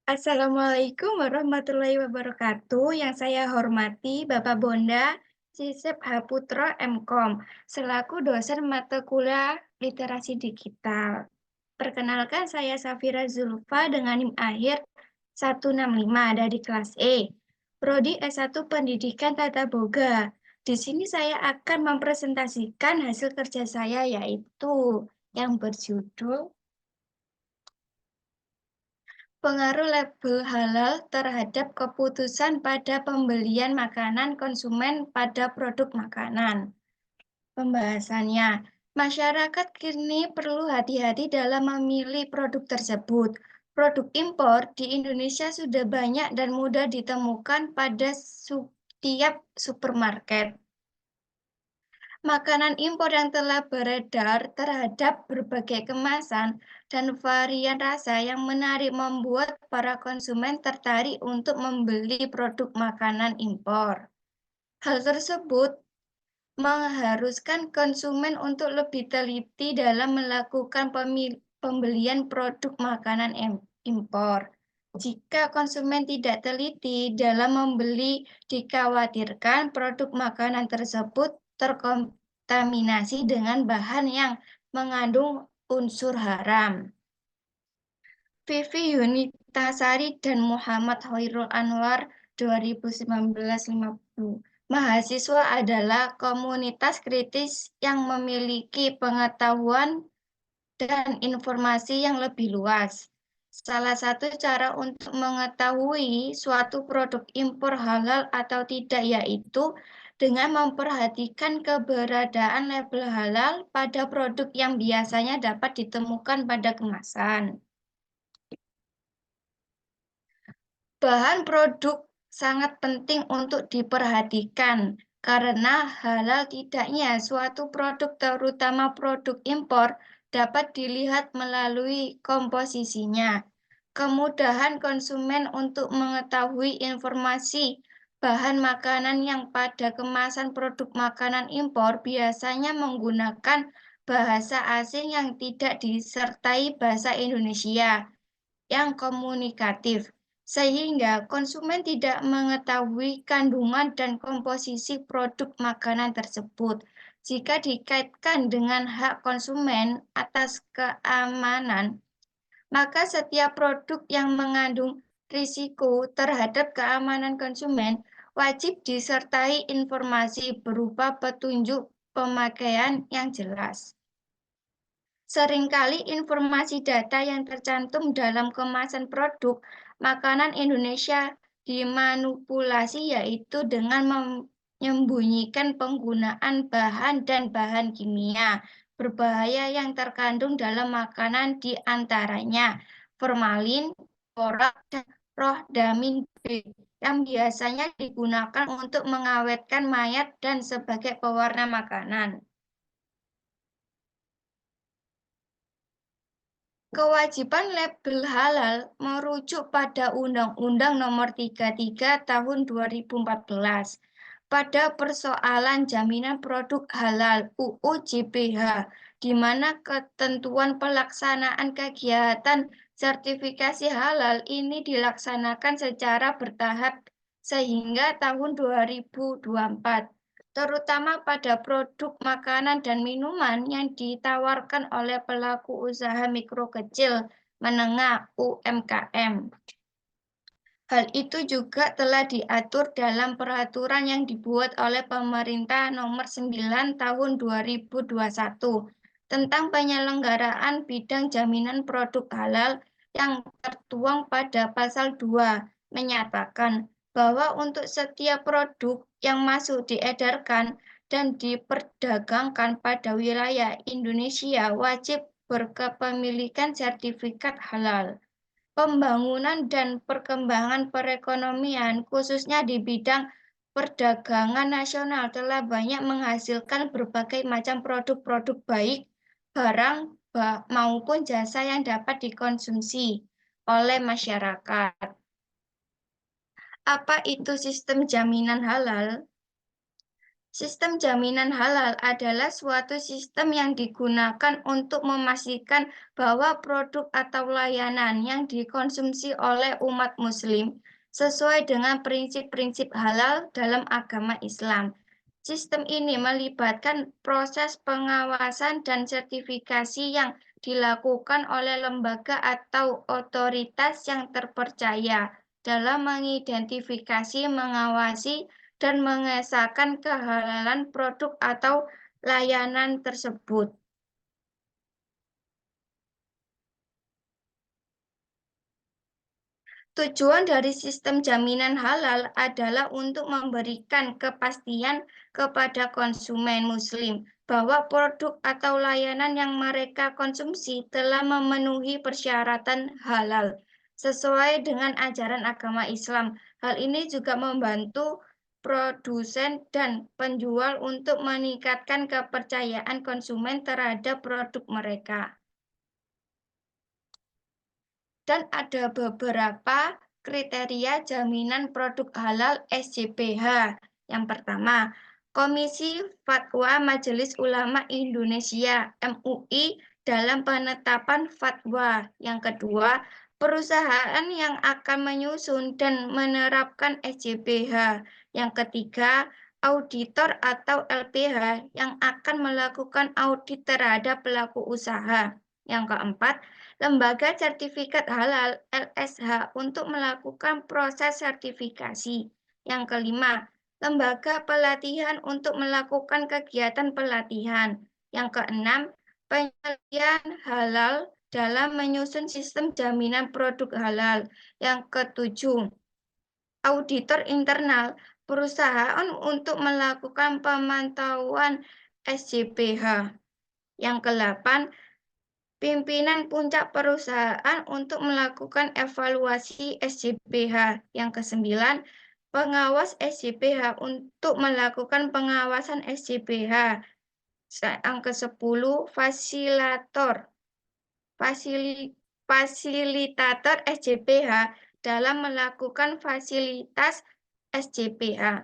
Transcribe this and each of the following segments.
Assalamualaikum warahmatullahi wabarakatuh. Yang saya hormati Bapak Bonda Cisep Haputro MKOM selaku dosen mata kuliah literasi digital. Perkenalkan saya Safira Zulfa dengan NIM akhir 165 dari kelas E. Prodi S1 Pendidikan Tata Boga. Di sini saya akan mempresentasikan hasil kerja saya yaitu yang berjudul Pengaruh label halal terhadap keputusan pada pembelian makanan konsumen pada produk makanan. Pembahasannya, masyarakat kini perlu hati-hati dalam memilih produk tersebut. Produk impor di Indonesia sudah banyak dan mudah ditemukan pada setiap supermarket. Makanan impor yang telah beredar terhadap berbagai kemasan dan varian rasa yang menarik membuat para konsumen tertarik untuk membeli produk makanan impor. Hal tersebut mengharuskan konsumen untuk lebih teliti dalam melakukan pembelian produk makanan impor. Jika konsumen tidak teliti dalam membeli, dikhawatirkan produk makanan tersebut terkontaminasi dengan bahan yang mengandung unsur haram. Vivi Yunitasari dan Muhammad Hoirul Anwar 2019-50. Mahasiswa adalah komunitas kritis yang memiliki pengetahuan dan informasi yang lebih luas. Salah satu cara untuk mengetahui suatu produk impor halal atau tidak yaitu dengan memperhatikan keberadaan label halal pada produk yang biasanya dapat ditemukan pada kemasan. Bahan produk sangat penting untuk diperhatikan karena halal tidaknya suatu produk terutama produk impor dapat dilihat melalui komposisinya. Kemudahan konsumen untuk mengetahui informasi bahan makanan yang pada kemasan produk makanan impor biasanya menggunakan bahasa asing yang tidak disertai bahasa Indonesia yang komunikatif, sehingga konsumen tidak mengetahui kandungan dan komposisi produk makanan tersebut. Jika dikaitkan dengan hak konsumen atas keamanan, maka setiap produk yang mengandung risiko terhadap keamanan konsumen wajib disertai informasi berupa petunjuk pemakaian yang jelas. Seringkali informasi data yang tercantum dalam kemasan produk makanan Indonesia dimanipulasi yaitu dengan menyembunyikan penggunaan bahan dan bahan kimia berbahaya yang terkandung dalam makanan di antaranya formalin, borak, dan rohdamin B yang biasanya digunakan untuk mengawetkan mayat dan sebagai pewarna makanan. Kewajiban label halal merujuk pada Undang-Undang Nomor 33 Tahun 2014 pada persoalan jaminan produk halal UU JPH, di mana ketentuan pelaksanaan kegiatan sertifikasi halal ini dilaksanakan secara bertahap sehingga tahun 2024. Terutama pada produk makanan dan minuman yang ditawarkan oleh pelaku usaha mikro kecil menengah UMKM. Hal itu juga telah diatur dalam peraturan yang dibuat oleh Pemerintah Nomor 9 Tahun 2021 tentang penyelenggaraan bidang jaminan produk halal yang tertuang pada pasal 2 menyatakan bahwa untuk setiap produk yang masuk diedarkan dan diperdagangkan pada wilayah Indonesia wajib berkepemilikan sertifikat halal. Pembangunan dan perkembangan perekonomian, khususnya di bidang perdagangan nasional, telah banyak menghasilkan berbagai macam produk-produk baik, barang maupun jasa yang dapat dikonsumsi oleh masyarakat. Apa itu sistem jaminan halal? Sistem jaminan halal adalah suatu sistem yang digunakan untuk memastikan bahwa produk atau layanan yang dikonsumsi oleh umat Muslim sesuai dengan prinsip-prinsip halal dalam agama Islam. Sistem ini melibatkan proses pengawasan dan sertifikasi yang dilakukan oleh lembaga atau otoritas yang terpercaya dalam mengidentifikasi, mengawasi, dan mengesahkan kehalalan produk atau layanan tersebut. Tujuan dari sistem jaminan halal adalah untuk memberikan kepastian kepada konsumen Muslim bahwa produk atau layanan yang mereka konsumsi telah memenuhi persyaratan halal sesuai dengan ajaran agama Islam. Hal ini juga membantu produsen dan penjual untuk meningkatkan kepercayaan konsumen terhadap produk mereka. Dan ada beberapa kriteria jaminan produk halal SJPH. Yang pertama, Komisi Fatwa Majelis Ulama Indonesia (MUI) dalam penetapan fatwa. Yang kedua, perusahaan yang akan menyusun dan menerapkan SJPH. Yang ketiga, auditor atau LPH yang akan melakukan audit terhadap pelaku usaha. Yang keempat, lembaga sertifikat halal (LSH) untuk melakukan proses sertifikasi. Yang kelima, lembaga pelatihan untuk melakukan kegiatan pelatihan. Yang keenam, penelitian halal dalam menyusun sistem jaminan produk halal. Yang ketujuh, auditor internal perusahaan untuk melakukan pemantauan SJPH. Yang kedelapan, pimpinan puncak perusahaan untuk melakukan evaluasi SJPH. Yang kesembilan, pengawas SJPH untuk melakukan pengawasan SJPH. Yang kesepuluh, fasilitator SJPH dalam melakukan fasilitas SJPH.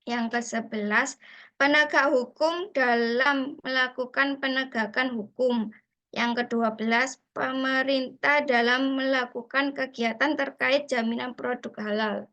Yang ke-11, penegak hukum dalam melakukan penegakan hukum. Yang ke-12, pemerintah dalam melakukan kegiatan terkait jaminan produk halal.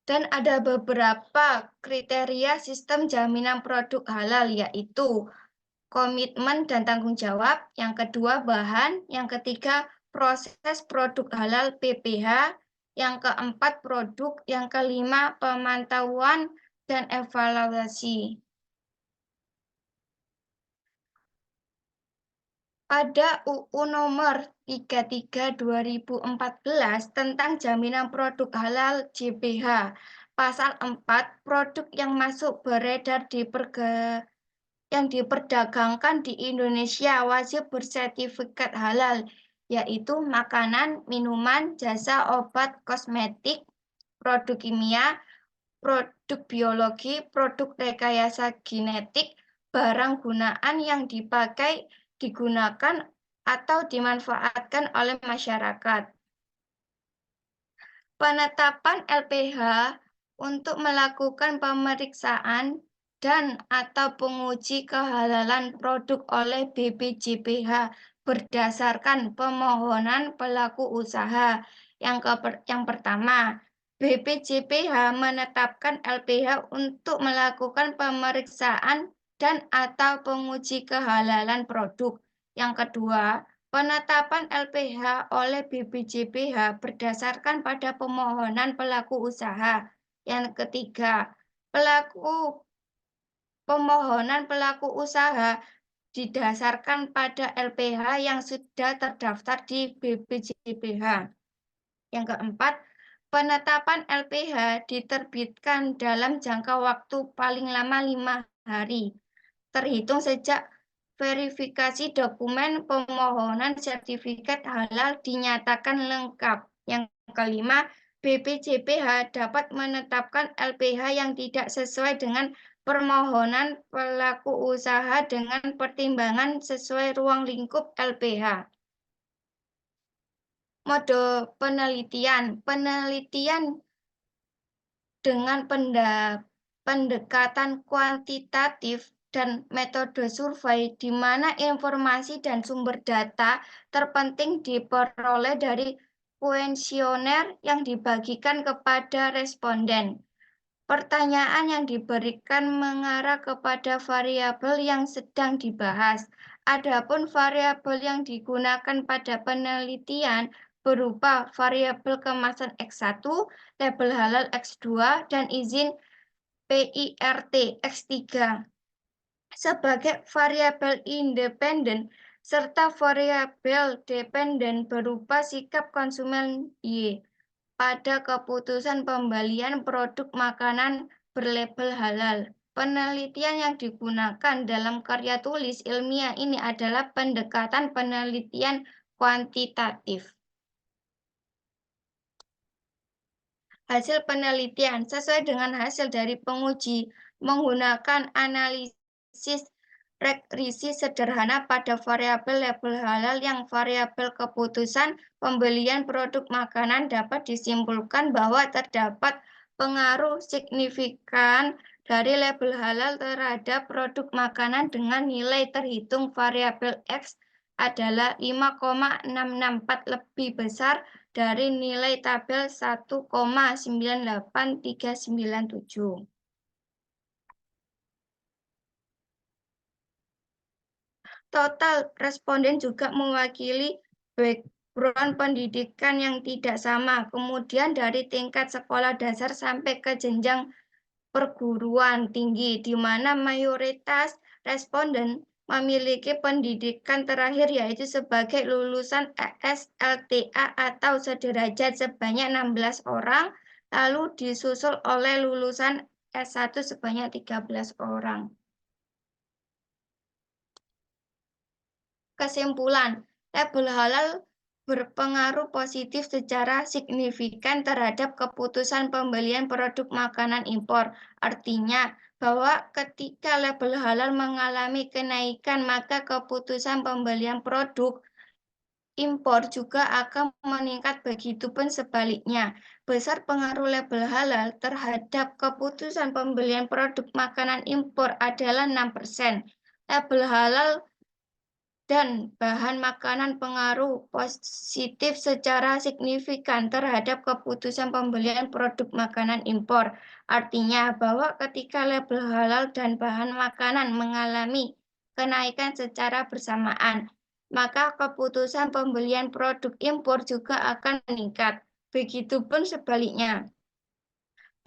Dan ada beberapa kriteria sistem jaminan produk halal, yaitu komitmen dan tanggung jawab, yang kedua bahan, yang ketiga proses produk halal PPH, yang keempat produk, yang kelima pemantauan dan evaluasi. Pada UU nomor 33/2014 tentang jaminan produk halal JPH, pasal 4, produk yang masuk beredar yang diperdagangkan di Indonesia wajib bersertifikat halal, yaitu makanan, minuman, jasa, obat, kosmetik, produk kimia, produk biologi, produk rekayasa genetik, barang gunaan yang digunakan, atau dimanfaatkan oleh masyarakat. Penetapan LPH untuk melakukan pemeriksaan dan/atau penguji kehalalan produk oleh BPJPH berdasarkan permohonan pelaku usaha. Yang pertama, BPJPH menetapkan LPH untuk melakukan pemeriksaan dan/atau penguji kehalalan produk. Yang kedua, penetapan LPH oleh BPJPH berdasarkan pada permohonan pelaku usaha. Yang ketiga, permohonan pelaku usaha didasarkan pada LPH yang sudah terdaftar di BPJPH. Yang keempat, penetapan LPH diterbitkan dalam jangka waktu paling lama 5 hari, terhitung sejak verifikasi dokumen permohonan sertifikat halal dinyatakan lengkap. Yang kelima, BPJPH dapat menetapkan LPH yang tidak sesuai dengan permohonan pelaku usaha dengan pertimbangan sesuai ruang lingkup LPH. Mode penelitian. Penelitian dengan pendekatan kuantitatif dan metode survei, di mana informasi dan sumber data terpenting diperoleh dari kuesioner yang dibagikan kepada responden. Pertanyaan yang diberikan mengarah kepada variabel yang sedang dibahas. Adapun variabel yang digunakan pada penelitian berupa variabel kemasan X1, label halal X2, dan izin PIRT X3 sebagai variabel independen serta variabel dependen berupa sikap konsumen Y pada keputusan pembelian produk makanan berlabel halal. Penelitian yang digunakan dalam karya tulis ilmiah ini adalah pendekatan penelitian kuantitatif. Hasil penelitian sesuai dengan hasil dari penguji menggunakan analisis regresi sederhana pada variabel label halal yang variabel keputusan pembelian produk makanan dapat disimpulkan bahwa terdapat pengaruh signifikan dari label halal terhadap produk makanan dengan nilai terhitung variabel X adalah 5,664 lebih besar dari nilai tabel 1,98397. Total responden juga mewakili background pendidikan yang tidak sama, kemudian dari tingkat sekolah dasar sampai ke jenjang perguruan tinggi, di mana mayoritas responden memiliki pendidikan terakhir yaitu sebagai lulusan ESLTA atau sederajat sebanyak 16 orang, lalu disusul oleh lulusan S1 sebanyak 13 orang. Kesimpulan, label halal berpengaruh positif secara signifikan terhadap keputusan pembelian produk makanan impor. Artinya, bahwa ketika label halal mengalami kenaikan, maka keputusan pembelian produk impor juga akan meningkat, begitupun sebaliknya. Besar pengaruh label halal terhadap keputusan pembelian produk makanan impor adalah 6%. Label halal dan bahan makanan pengaruh positif secara signifikan terhadap keputusan pembelian produk makanan impor. Artinya bahwa ketika label halal dan bahan makanan mengalami kenaikan secara bersamaan, maka keputusan pembelian produk impor juga akan meningkat. Begitupun sebaliknya.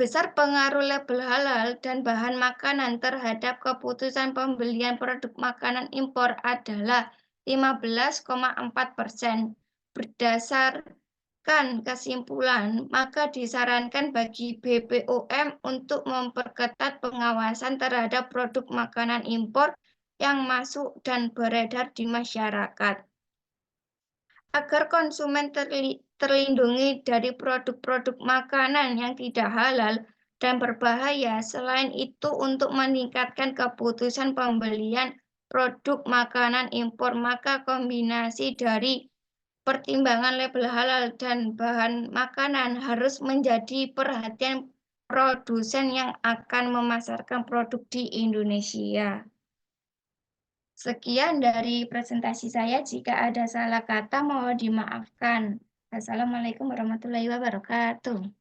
Besar pengaruh label halal dan bahan makanan terhadap keputusan pembelian produk makanan impor adalah 15,4%. Berdasarkan kesimpulan, maka disarankan bagi BPOM untuk memperketat pengawasan terhadap produk makanan impor yang masuk dan beredar di masyarakat. Agar konsumen terlindungi dari produk-produk makanan yang tidak halal dan berbahaya, selain itu untuk meningkatkan keputusan pembelian produk makanan impor, maka kombinasi dari pertimbangan label halal dan bahan makanan harus menjadi perhatian produsen yang akan memasarkan produk di Indonesia. Sekian dari presentasi saya. Jika ada salah kata, mohon dimaafkan. Assalamualaikum warahmatullahi wabarakatuh.